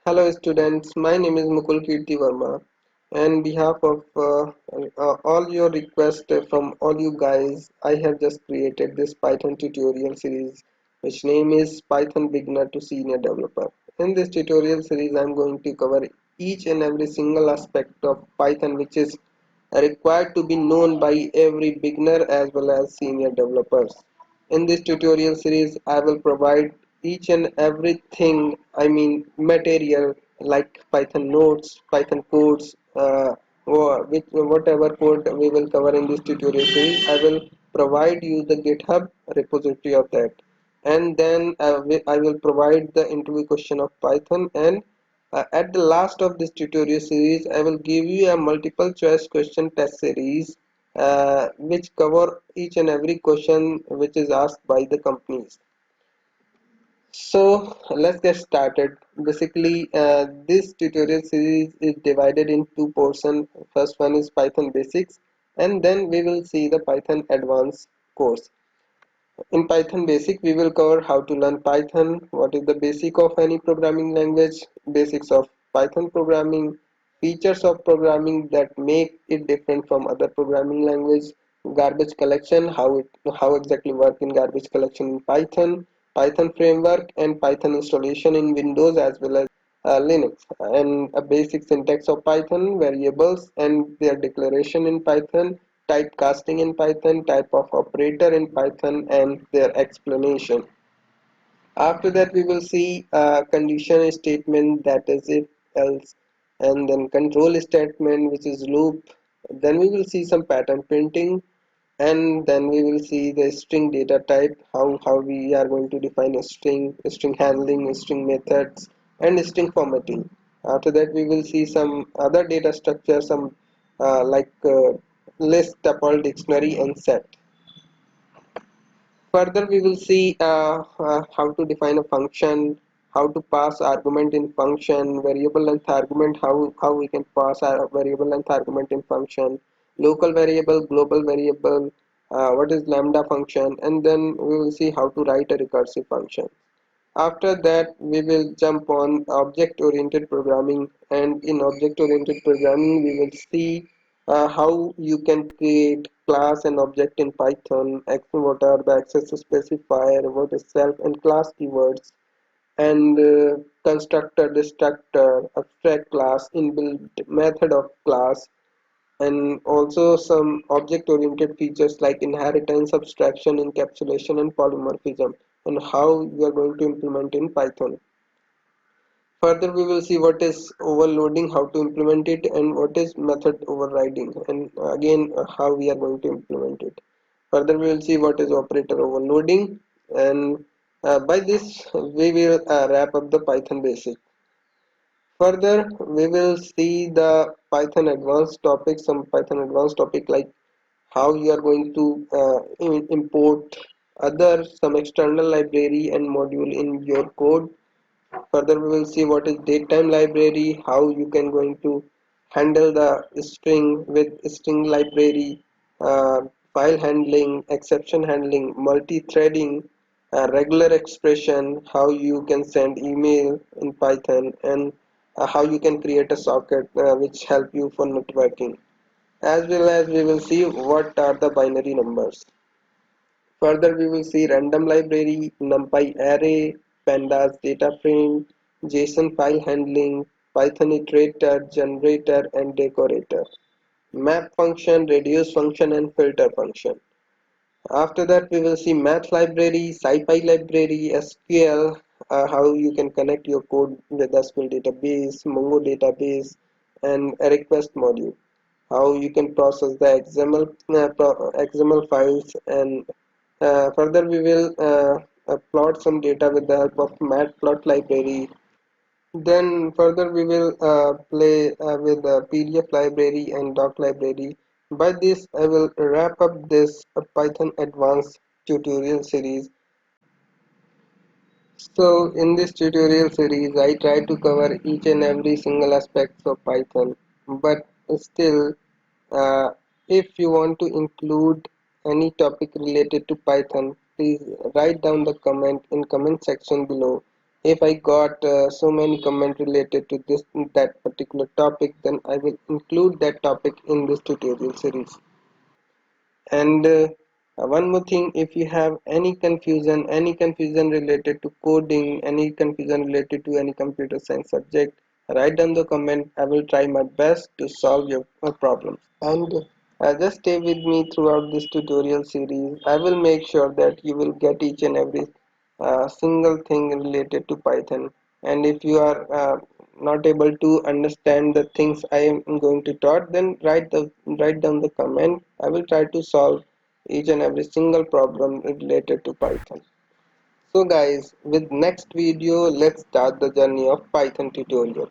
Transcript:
Hello students, my name is Mukul Kirti Verma. On behalf of all your requests from all you guys, I have just created this Python tutorial series which name is Python Beginner to Senior Developer. In this tutorial series, I am going to cover each and every single aspect of Python which is required to be known by every beginner as well as senior developers. In this tutorial series, I will provide each and everything, material like Python notes, Python codes, whatever code we will cover in this tutorial series. I will provide you the GitHub repository of that. And then I will provide the interview question of Python, and at the last of this tutorial series, I will give you a multiple choice question test series which cover each and every question which is asked by the companies. So let's get started. Basically, this tutorial series is divided in two portions. First one is Python basics, and then we will see the Python advanced course. In Python Basic, we will cover how to learn Python, what is the basic of any programming language, basics of Python programming, features of programming that make it different from other programming language, garbage collection, how exactly work in garbage collection in Python, Python framework, and Python installation in Windows as well as Linux, and a basic syntax of Python, variables and their declaration in Python, typecasting in Python, type of operator in Python, and their explanation. After that, we will see a condition statement, that is if else, and then control statement which is loop. Then we will see some pattern printing, and then we will see the string data type, how we are going to define a string handling, string methods, and string formatting. After that, we will see some other data structure, some list, tuple, dictionary, and set. Further, we will see how to define a function, how to pass argument in function, variable length argument, how we can pass our variable length argument in function, local variable, global variable, what is lambda function, and then we will see how to write a recursive function. After that, we will jump on object-oriented programming, and in object-oriented programming, we will see how you can create class and object in Python, what are the access specifier, what is self and class keywords, and constructor, destructor, abstract class, inbuilt method of class, and also some object-oriented features like inheritance, abstraction, encapsulation, and polymorphism, and how you are going to implement in Python. Further, we will see what is overloading, how to implement it, and what is method overriding, and again how we are going to implement it. Further, we will see what is operator overloading, and by this we will wrap up the Python basic. Further, we will see the Python advanced topics, some Python advanced topic like how you are going to import other some external library and module in your code. Further, we will see what is datetime library, how you can going to handle the string with string library, uh, file handling, exception handling, multi-threading, regular expression, how you can send email in Python, and how you can create a socket which help you for networking. As well as we will see what are the binary numbers. Further, we will see random library, NumPy array, pandas data frame, JSON file handling, Python iterator, generator, and decorator, map function, reduce function, and filter function. After that, we will see math library, SciPy library, SQL, how you can connect your code with SQL database, Mongo database, and a request module, how you can process the XML files, and further we will plot some data with the help of matplot library. Then further we will play with the PDF library and doc library. By this I will wrap up this Python advanced tutorial series. So in this tutorial series I try to cover each and every single aspects of Python, but still if you want to include any topic related to Python, please write down the comment in comment section below, If I got so many comments related to this that particular topic, then I will include that topic in this tutorial series. And one more thing, if you have any confusion related to coding, any confusion related to any computer science subject, write down the comment. I will try my best to solve your problems. And just stay with me throughout this tutorial series. I will make sure that you will get each and every single thing related to Python. And if you are not able to understand the things I am going to taught, then write down the comment. I will try to solve each and every single problem related to Python. So guys, with next video, let's start the journey of Python tutorial.